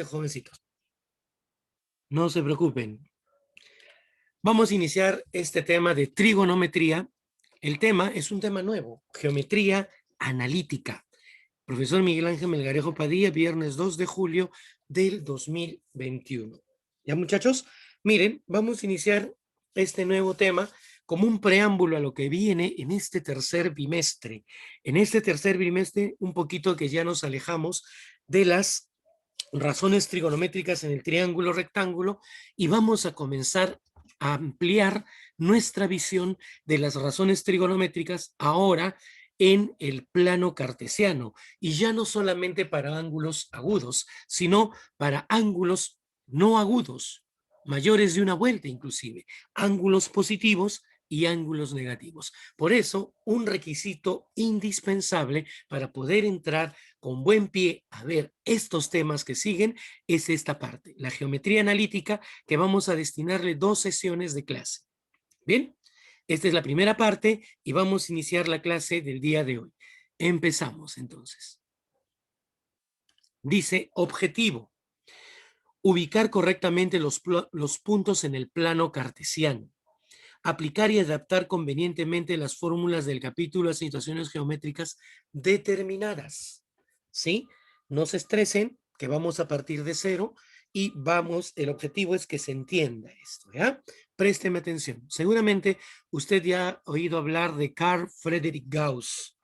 jovencitos. No se preocupen. Vamos a iniciar este tema de trigonometría. El tema es un tema nuevo, geometría analítica. Profesor Miguel Ángel Melgarejo Padilla, viernes 2 de julio del 2021. ¿Ya, muchachos? Miren, vamos a iniciar este nuevo tema como un preámbulo a lo que viene en este tercer bimestre. En este tercer bimestre, un poquito que ya nos alejamos de las razones trigonométricas en el triángulo rectángulo y vamos a comenzar a ampliar nuestra visión de las razones trigonométricas ahora en el plano cartesiano, y ya no solamente para ángulos agudos, sino para ángulos no agudos, mayores de una vuelta inclusive, ángulos positivos y ángulos negativos. Por eso, un requisito indispensable para poder entrar con buen pie a ver estos temas que siguen es esta parte, la geometría analítica, que vamos a destinarle 2 sesiones de clase. Bien, esta es la primera parte y vamos a iniciar la clase del día de hoy. Empezamos entonces. Dice objetivo: ubicar correctamente los puntos en el plano cartesiano. Aplicar y adaptar convenientemente las fórmulas del capítulo a situaciones geométricas determinadas. ¿Sí? No se estresen, que vamos a partir de cero y vamos, el objetivo es que se entienda esto, ¿ya? Présteme atención. Seguramente usted ya ha oído hablar de Carl Friedrich Gauss,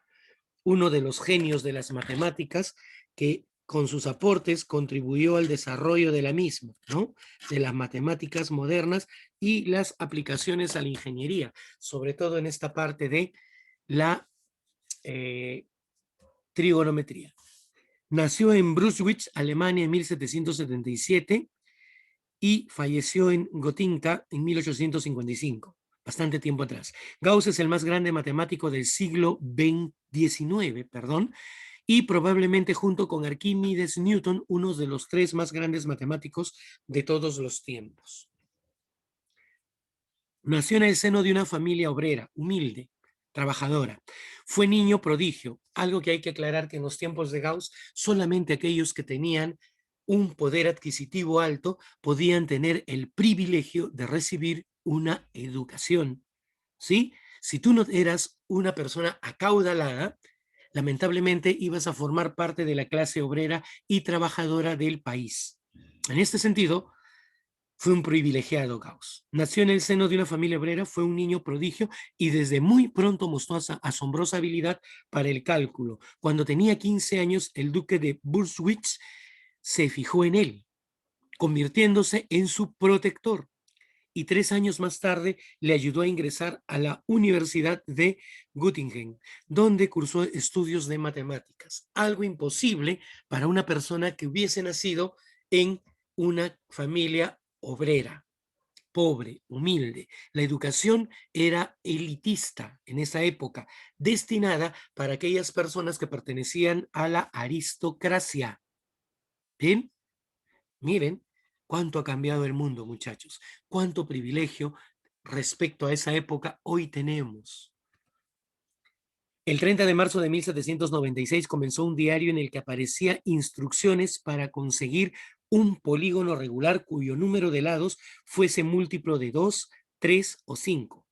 uno de los genios de las matemáticas que con sus aportes contribuyó al desarrollo de la misma, ¿no? De las matemáticas modernas y las aplicaciones a la ingeniería, sobre todo en esta parte de la trigonometría. Nació en Brunswick, Alemania, en 1777 y falleció en Gotinga en 1855, bastante tiempo atrás. Gauss es el más grande matemático del siglo XIX, y probablemente junto con Arquímedes, Newton, uno de los 3 más grandes matemáticos de todos los tiempos. Nació en el seno de una familia obrera, humilde, trabajadora. Fue niño prodigio, algo que hay que aclarar que en los tiempos de Gauss solamente aquellos que tenían un poder adquisitivo alto podían tener el privilegio de recibir una educación, ¿sí? Si tú no eras una persona acaudalada, lamentablemente ibas a formar parte de la clase obrera y trabajadora del país. En este sentido, fue un privilegiado Gauss. Nació en el seno de una familia obrera, fue un niño prodigio y desde muy pronto mostró asombrosa habilidad para el cálculo. Cuando tenía 15 años, el duque de Brunswick se fijó en él, convirtiéndose en su protector, y 3 años más tarde le ayudó a ingresar a la Universidad de Göttingen, donde cursó estudios de matemáticas, algo imposible para una persona que hubiese nacido en una familia obrera, pobre, humilde. La educación era elitista en esa época, destinada para aquellas personas que pertenecían a la aristocracia. ¿Bien? Miren cuánto ha cambiado el mundo, muchachos. Cuánto privilegio respecto a esa época hoy tenemos. El 30 de marzo de 1796 comenzó un diario en el que aparecía instrucciones para conseguir un polígono regular cuyo número de lados fuese múltiplo de 2, 3 o 5.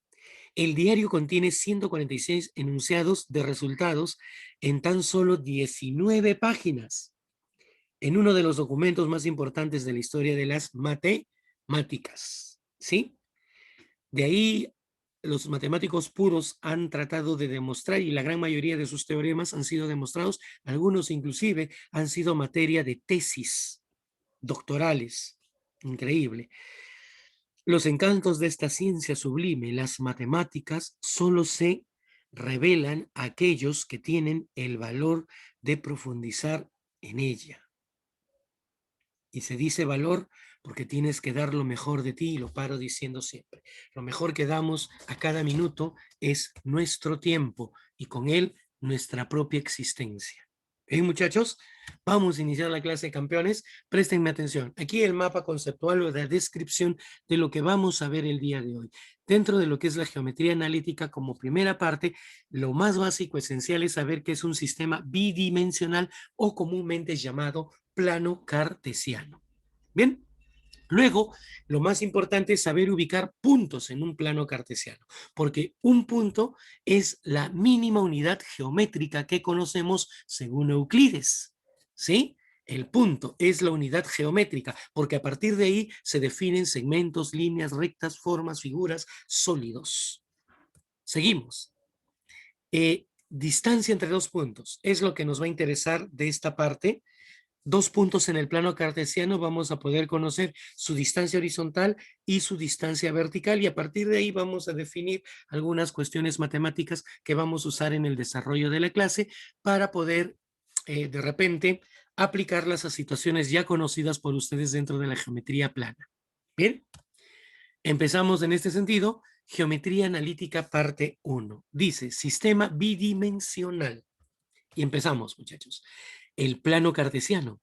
El diario contiene 146 enunciados de resultados en tan solo 19 páginas, en uno de los documentos más importantes de la historia de las matemáticas, ¿sí? De ahí los matemáticos puros han tratado de demostrar, y la gran mayoría de sus teoremas han sido demostrados, algunos inclusive han sido materia de tesis doctorales. Increíble. Los encantos de esta ciencia sublime, las matemáticas, solo se revelan a aquellos que tienen el valor de profundizar en ella. Y se dice valor porque tienes que dar lo mejor de ti, y lo paro diciendo siempre. Lo mejor que damos a cada minuto es nuestro tiempo y con él nuestra propia existencia. Bien, muchachos, vamos a iniciar la clase de campeones. Préstenme atención. Aquí el mapa conceptual o la descripción de lo que vamos a ver el día de hoy. Dentro de lo que es la geometría analítica, como primera parte, lo más básico, esencial, es saber que es un sistema bidimensional o comúnmente llamado plano cartesiano. Bien. Luego, lo más importante es saber ubicar puntos en un plano cartesiano, porque un punto es la mínima unidad geométrica que conocemos según Euclides, ¿sí? El punto es la unidad geométrica, porque a partir de ahí se definen segmentos, líneas, rectas, formas, figuras, sólidos. Seguimos. Distancia entre dos puntos es lo que nos va a interesar de esta parte. Dos puntos en el plano cartesiano, vamos a poder conocer su distancia horizontal y su distancia vertical, y a partir de ahí vamos a definir algunas cuestiones matemáticas que vamos a usar en el desarrollo de la clase para poder de repente aplicarlas a situaciones ya conocidas por ustedes dentro de la geometría plana. Bien, empezamos en este sentido. Geometría analítica parte 1. Dice sistema bidimensional. Y empezamos, muchachos. El plano cartesiano,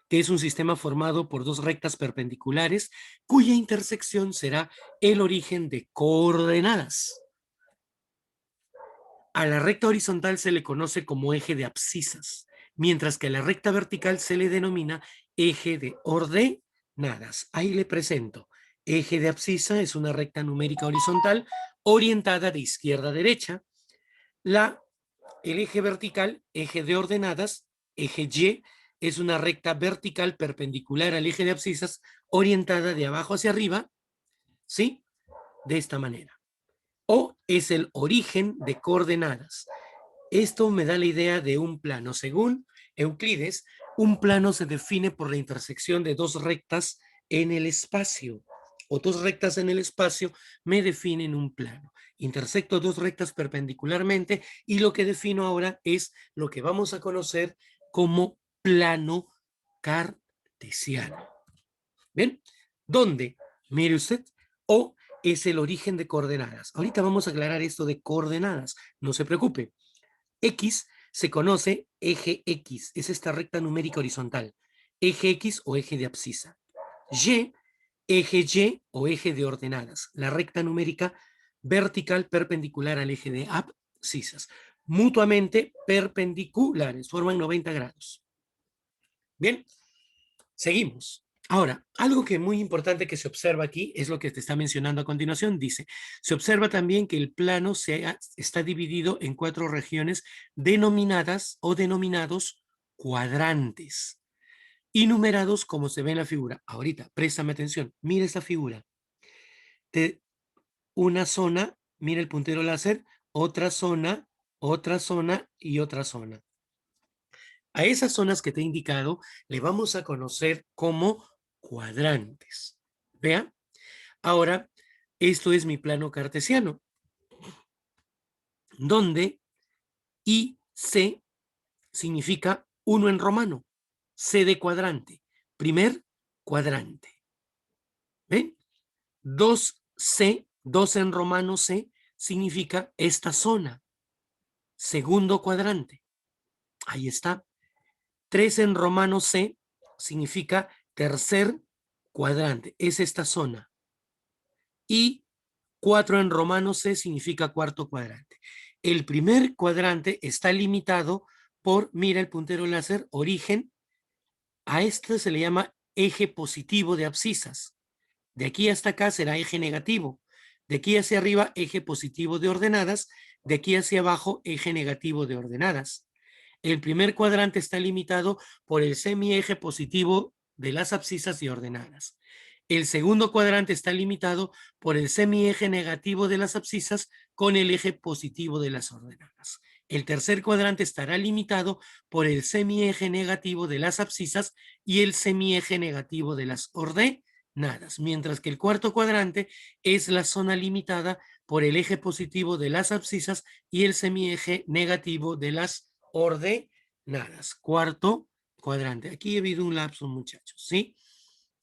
que es un sistema formado por dos rectas perpendiculares cuya intersección será el origen de coordenadas. A la recta horizontal se le conoce como eje de abscisas, mientras que a la recta vertical se le denomina eje de ordenadas. Ahí le presento. Eje de abscisa es una recta numérica horizontal orientada de izquierda a derecha. El eje vertical, eje de ordenadas, eje Y, es una recta vertical perpendicular al eje de abscisas orientada de abajo hacia arriba, ¿sí? De esta manera. O es el origen de coordenadas. Esto me da la idea de un plano. Según Euclides, un plano se define por la intersección de dos rectas en el espacio, o dos rectas en el espacio me definen un plano. Intersecto dos rectas perpendicularmente y lo que defino ahora es lo que vamos a conocer como plano cartesiano. ¿Bien? ¿Dónde? Mire usted, O es el origen de coordenadas. Ahorita vamos a aclarar esto de coordenadas, no se preocupe. X se conoce eje X, es esta recta numérica horizontal. Eje X o eje de abscisa. Y, eje Y o eje de ordenadas, la recta numérica vertical perpendicular al eje de abscisas. Mutuamente perpendiculares, forman 90 grados. Bien, seguimos. Ahora, algo que es muy importante que se observa aquí es lo que te está mencionando a continuación. Dice, se observa también que el plano está dividido en 4 regiones denominadas o denominados cuadrantes y numerados como se ve en la figura. Ahorita, préstame atención, mira esta figura. Una zona, mira el puntero láser, otra zona y otra zona. A esas zonas que te he indicado le vamos a conocer como cuadrantes. Vea, ahora esto es mi plano cartesiano, donde IC significa 1 en romano, C de cuadrante, primer cuadrante. ¿Ven? 2C, 2 en romano C, significa esta zona, segundo cuadrante. Ahí está. 3 en romano C significa tercer cuadrante, es esta zona. Y 4 en romano C significa cuarto cuadrante. El primer cuadrante está limitado por, mira el puntero láser, origen. A este se le llama eje positivo de abscisas. De aquí hasta acá será eje negativo. De aquí hacia arriba, eje positivo de ordenadas. De aquí hacia abajo, eje negativo de ordenadas. El primer cuadrante está limitado por el semieje positivo de las abscisas y ordenadas. El segundo cuadrante está limitado por el semieje negativo de las abscisas con el eje positivo de las ordenadas. El tercer cuadrante estará limitado por el semieje negativo de las abscisas y el semieje negativo de las ordenadas, mientras que el cuarto cuadrante es la zona limitada por el eje positivo de las abscisas y el semieje negativo de las ordenadas. Cuarto cuadrante. Aquí ha habido un lapso, muchachos, ¿sí?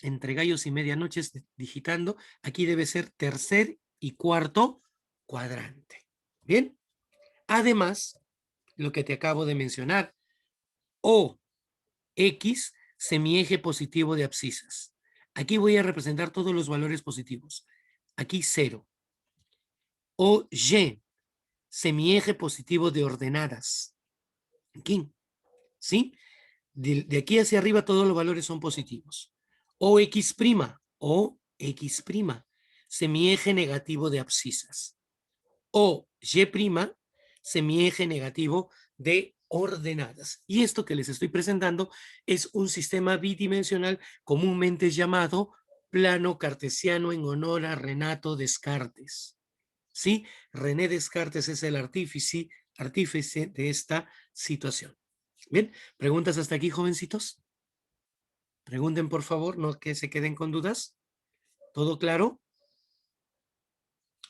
Entre gallos y medianoches digitando, aquí debe ser tercer y cuarto cuadrante. Bien, además, lo que te acabo de mencionar, O, X, semieje positivo de abscisas. Aquí voy a representar todos los valores positivos. Aquí 0. O, Y, semieje positivo de ordenadas. Aquí, ¿sí? De aquí hacia arriba todos los valores son positivos. O X', semieje negativo de abscisas. O Y', semieje negativo de ordenadas. Y esto que les estoy presentando es un sistema bidimensional comúnmente llamado plano cartesiano en honor a Renato Descartes. ¿Sí? René Descartes es el artífice de esta situación. Bien, ¿preguntas hasta aquí, jovencitos? Pregunten, por favor, no que se queden con dudas. ¿Todo claro?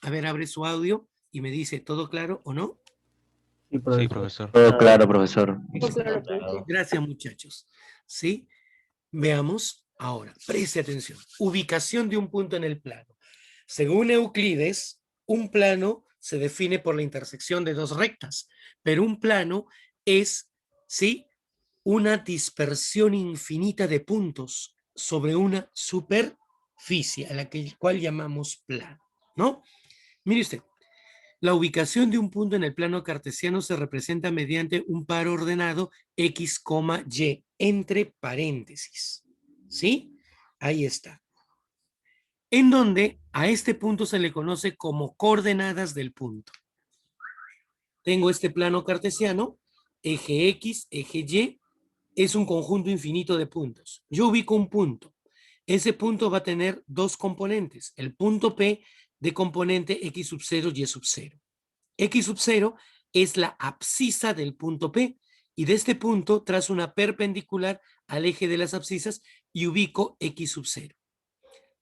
A ver, abre su audio y me dice, ¿todo claro o no? Sí, Sí, profesor. profesor. Todo claro, profesor. Claro, profe. Gracias, muchachos. ¿Sí? Veamos ahora, preste atención. Ubicación de un punto en el plano. Según Euclides, un plano se define por la intersección de dos rectas, pero un plano es, ¿sí?, una dispersión infinita de puntos sobre una superficie a la cual llamamos plano, ¿no? Mire usted, la ubicación de un punto en el plano cartesiano se representa mediante un par ordenado X, Y, entre paréntesis. ¿Sí? Ahí está. En donde a este punto se le conoce como coordenadas del punto. Tengo este plano cartesiano, eje X, eje Y, es un conjunto infinito de puntos. Yo ubico un punto. Ese punto va a tener dos componentes, el punto P de componente X sub 0, Y sub 0. X sub 0 es la abscisa del punto P y de este punto trazo una perpendicular al eje de las abscisas y ubico X sub 0.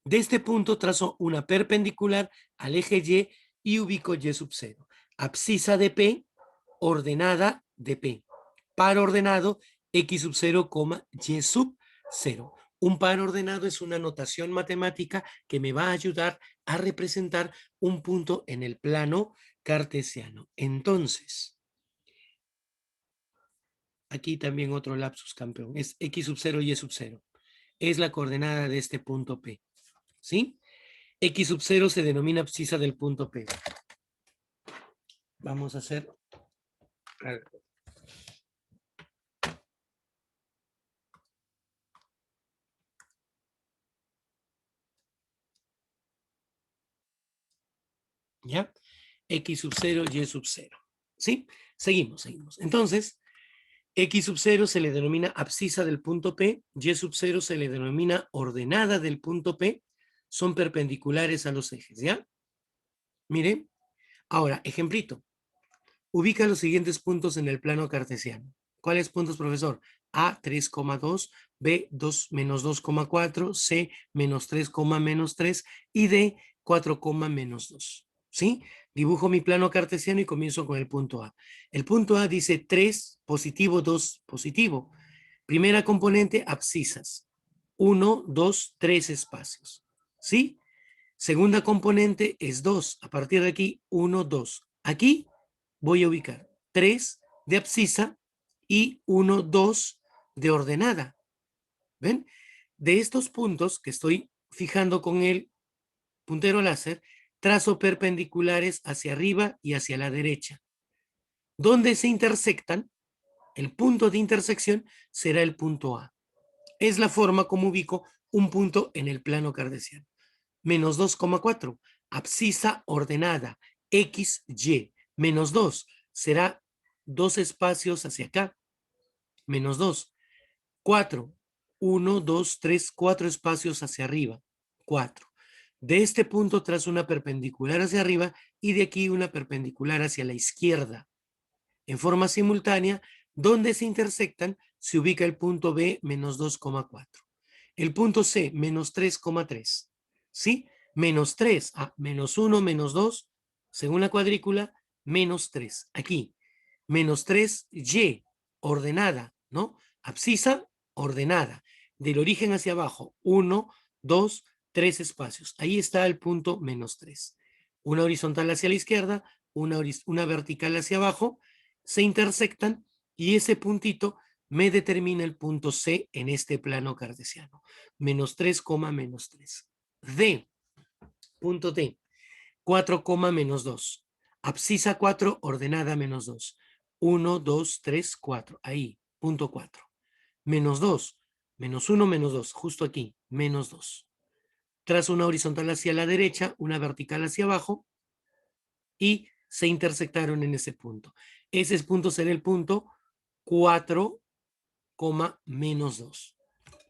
De este punto trazo una perpendicular al eje Y y ubico Y sub 0. Abscisa de P, ordenada de P. Par ordenado X sub 0, Y sub 0. Un par ordenado es una notación matemática que me va a ayudar a representar un punto en el plano cartesiano. Entonces, aquí también otro lapsus, campeón. Es X sub 0, Y sub 0. Es la coordenada de este punto P. ¿Sí? X sub 0 se denomina abscisa del punto P. Vamos a hacer algo. ¿Ya? X sub 0, Y sub 0. ¿Sí? Seguimos. Entonces, X sub 0 se le denomina abscisa del punto P, Y sub 0 se le denomina ordenada del punto P, son perpendiculares a los ejes, ¿ya? Mire, ahora, ejemplito. Ubica los siguientes puntos en el plano cartesiano. ¿Cuáles puntos, profesor? A, 3,2, B, 2, menos 2,4, C, menos 3, menos 3 y D, 4, menos 2. ¿Sí? Dibujo mi plano cartesiano y comienzo con el punto A. El punto A dice 3, positivo, 2, positivo. Primera componente, abscisas. 1, 2, 3 espacios. ¿Sí? Segunda componente es 2. A partir de aquí, 1, 2. Aquí voy a ubicar 3 de abscisa y 1, 2 de ordenada. ¿Ven? De estos puntos que estoy fijando con el puntero láser, trazo perpendiculares hacia arriba y hacia la derecha. Donde se intersectan, el punto de intersección será el punto A. Es la forma como ubico un punto en el plano cartesiano. Menos 2,4, abscisa ordenada, X, Y. Menos 2 será 2 espacios hacia acá. Menos 2. 4. 1, 2, 3, 4 espacios hacia arriba. 4. De este punto trazo una perpendicular hacia arriba y de aquí una perpendicular hacia la izquierda. En forma simultánea, donde se intersectan, se ubica el punto B, menos 2,4. El punto C, menos 3,3. ¿Sí? Menos 3, menos 1, menos 2, según la cuadrícula, menos 3. Aquí, menos 3, Y, ordenada, ¿no? Abscisa, ordenada. Del origen hacia abajo, 1, 2, 3 espacios. Ahí está el punto menos 3. Una horizontal hacia la izquierda, una vertical hacia abajo, se intersectan y ese puntito me determina el punto C en este plano cartesiano. Menos 3, menos 3. D, punto D, 4, menos 2. Abscisa 4, ordenada menos 2. 1, 2, 3, 4. Ahí, punto 4. menos 2, menos 1, menos 2, justo aquí, menos 2. Trazo una horizontal hacia la derecha, una vertical hacia abajo, y se intersectaron en ese punto. Ese punto será el punto 4, menos 2.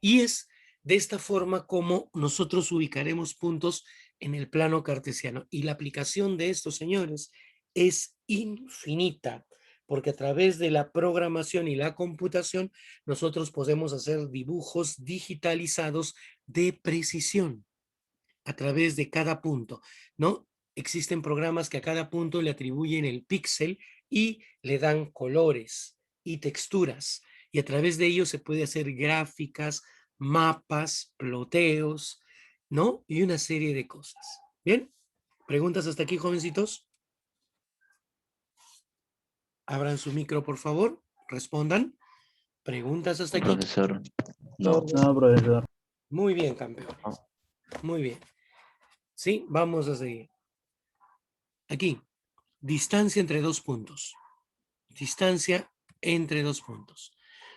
Y es de esta forma como nosotros ubicaremos puntos en el plano cartesiano. Y la aplicación de esto, señores, es infinita, porque a través de la programación y la computación, nosotros podemos hacer dibujos digitalizados de precisión a través de cada punto, ¿no? Existen programas que a cada punto le atribuyen el píxel y le dan colores y texturas, y a través de ellos se puede hacer gráficas, mapas, ploteos, ¿no? Y una serie de cosas. ¿Bien? ¿Preguntas hasta aquí, jovencitos? Abran su micro, por favor. Respondan. ¿Preguntas hasta aquí? Profesor, no. No, profesor. Muy bien, campeones. Muy bien. Sí, vamos a seguir. Aquí, distancia entre dos puntos. Distancia entre dos puntos.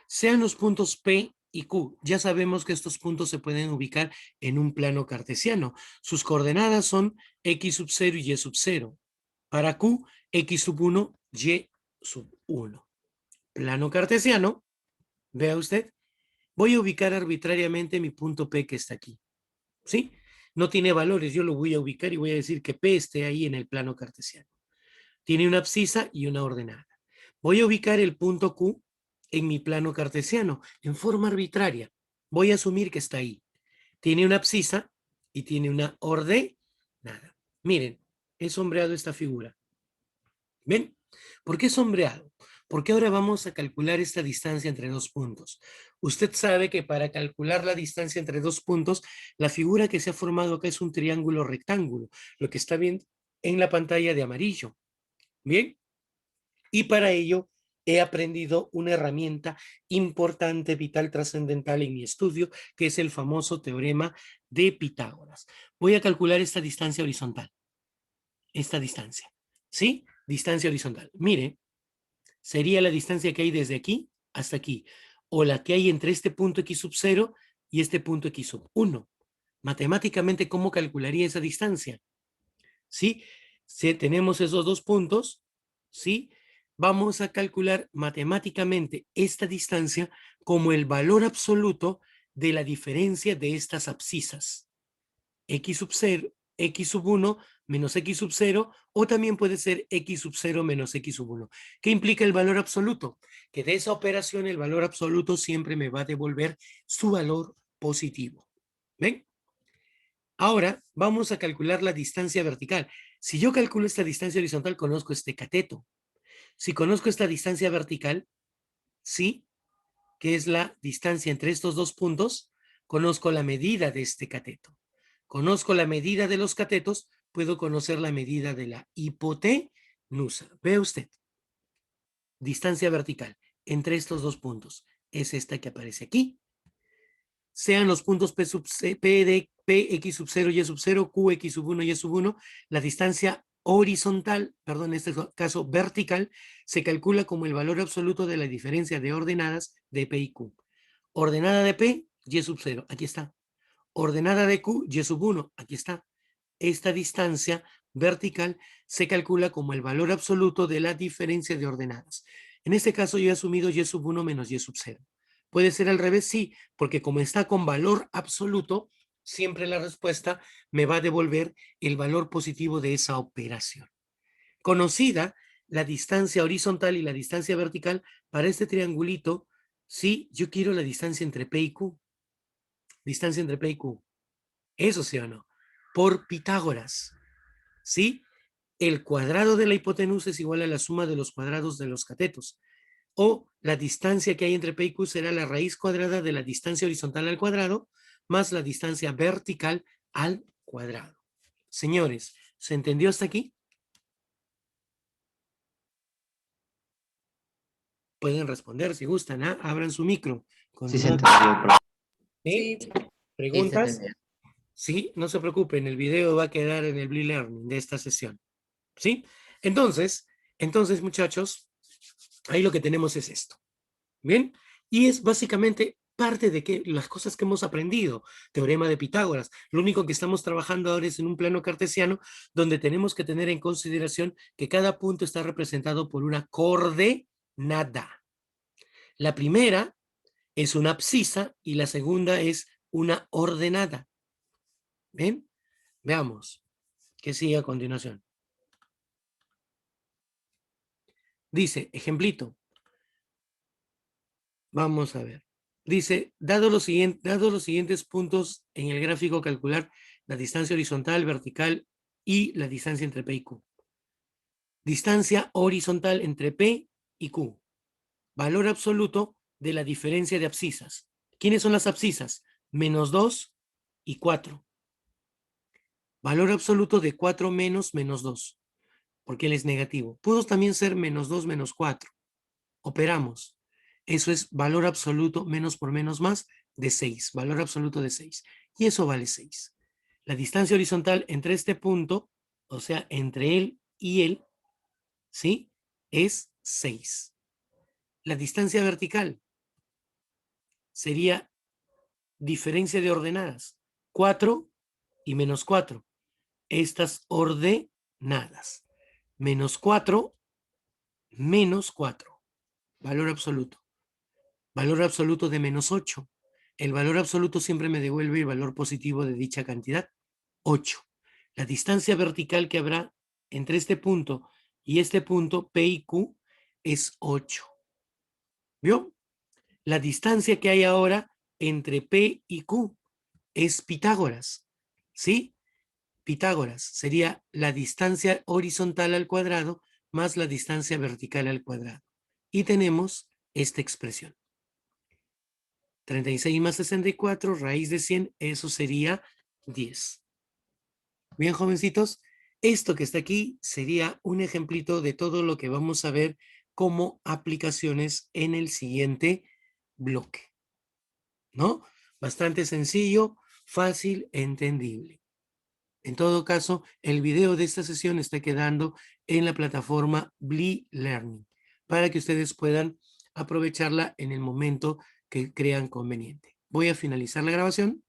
Sean los puntos P y Q. Ya sabemos que estos puntos se pueden ubicar en un plano cartesiano. Sus coordenadas son X sub 0 y Y sub 0. Para Q, X sub 1, Y sub 1. Plano cartesiano, vea usted, voy a ubicar arbitrariamente mi punto P que está aquí. ¿Sí? No tiene valores, yo lo voy a ubicar y voy a decir que P esté ahí en el plano cartesiano. Tiene una abscisa y una ordenada. Voy a ubicar el punto Q en mi plano cartesiano en forma arbitraria. Voy a asumir que está ahí. Tiene una abscisa y tiene una ordenada. Miren, he sombreado esta figura. ¿Ven? ¿Por qué sombreado? Porque ahora vamos a calcular esta distancia entre dos puntos. Usted sabe que para calcular la distancia entre dos puntos, la figura que se ha formado acá es un triángulo rectángulo, lo que está viendo en la pantalla de amarillo. ¿Bien? Y para ello he aprendido una herramienta importante, vital, trascendental en mi estudio, que es el famoso teorema de Pitágoras. Voy a calcular esta distancia horizontal. Esta distancia. ¿Sí? Distancia horizontal. Mire, sería la distancia que hay desde aquí hasta aquí, o la que hay entre este punto X sub 0 y este punto X sub 1. Matemáticamente, ¿cómo calcularía esa distancia? ¿Sí? Si tenemos esos dos puntos, ¿sí? Vamos a calcular matemáticamente esta distancia como el valor absoluto de la diferencia de estas abscisas. X sub 0, X sub 1 menos X sub 0, o también puede ser X sub 0 menos X sub 1. ¿Qué implica el valor absoluto? Que de esa operación el valor absoluto siempre me va a devolver su valor positivo. ¿Ven? Ahora vamos a calcular la distancia vertical. Si yo calculo esta distancia horizontal, conozco este cateto. Si conozco esta distancia vertical, sí, que es la distancia entre estos dos puntos, conozco la medida de este cateto. Conozco la medida de los catetos, puedo conocer la medida de la hipotenusa. Ve usted, distancia vertical entre estos dos puntos. Es esta que aparece aquí. Sean los puntos P, sub C, P de P, X sub 0, Y sub 0, Q, X sub 1, Y sub 1, la distancia horizontal, perdón, en este caso vertical, se calcula como el valor absoluto de la diferencia de ordenadas de P y Q. Ordenada de P, Y sub 0, aquí está. Ordenada de Q, Y sub 1, aquí está. Esta distancia vertical se calcula como el valor absoluto de la diferencia de ordenadas. En este caso yo he asumido Y sub 1 menos Y sub 0. ¿Puede ser al revés? Sí, porque como está con valor absoluto, siempre la respuesta me va a devolver el valor positivo de esa operación. Conocida la distancia horizontal y la distancia vertical para este triangulito, sí, yo quiero la distancia entre P y Q. Distancia entre P y Q. ¿Eso sí o no? Por Pitágoras. ¿Sí? El cuadrado de la hipotenusa es igual a la suma de los cuadrados de los catetos. O la distancia que hay entre P y Q será la raíz cuadrada de la distancia horizontal al cuadrado más la distancia vertical al cuadrado. Señores, ¿se entendió hasta aquí? Pueden responder si gustan, ¿ah? Abran su micro. Sí se entendió, profe. ¿Sí? Sí, Sí se ¿Preguntas? entendió. Sí, no se preocupen, el video va a quedar en el Blue Learning de esta sesión. ¿Sí? Entonces, muchachos, ahí lo que tenemos es esto. Bien, Y es básicamente parte de las cosas que hemos aprendido. Teorema de Pitágoras. Lo único que estamos trabajando ahora es en un plano cartesiano donde tenemos que tener en consideración que cada punto está representado por una coordenada. La primera es una abscisa y la segunda es una ordenada. ¿Ven? Veamos qué sigue a continuación. Dice, ejemplito. Vamos a ver. Dice, dado los siguientes puntos en el gráfico, calcular la distancia horizontal, vertical y la distancia entre P y Q. Distancia horizontal entre P y Q. Valor absoluto de la diferencia de abscisas. ¿Quiénes son las abscisas? -2 y 4. Valor absoluto de 4 menos -2, porque él es negativo. Pudo también ser -2 menos 4. Operamos. Eso es valor absoluto menos por menos más de 6. Valor absoluto de 6. Y eso vale 6. La distancia horizontal entre este punto, o sea, entre él y él, ¿sí? Es 6. La distancia vertical sería diferencia de ordenadas. 4 y -4. Estas ordenadas. -4, -4. Valor absoluto. Valor absoluto de -8. El valor absoluto siempre me devuelve el valor positivo de dicha cantidad, 8. La distancia vertical que habrá entre este punto y este punto, P y Q, es 8. ¿Vio? La distancia que hay ahora entre P y Q es Pitágoras, ¿sí? Pitágoras sería la distancia horizontal al cuadrado más la distancia vertical al cuadrado. Y tenemos esta expresión. 36 más 64, raíz de 100, eso sería 10. Bien, jovencitos, esto que está aquí sería un ejemplito de todo lo que vamos a ver como aplicaciones en el siguiente bloque, ¿no? Bastante sencillo, fácil, entendible. En todo caso, el video de esta sesión está quedando en la plataforma Bli Learning para que ustedes puedan aprovecharla en el momento que crean conveniente. Voy a finalizar la grabación.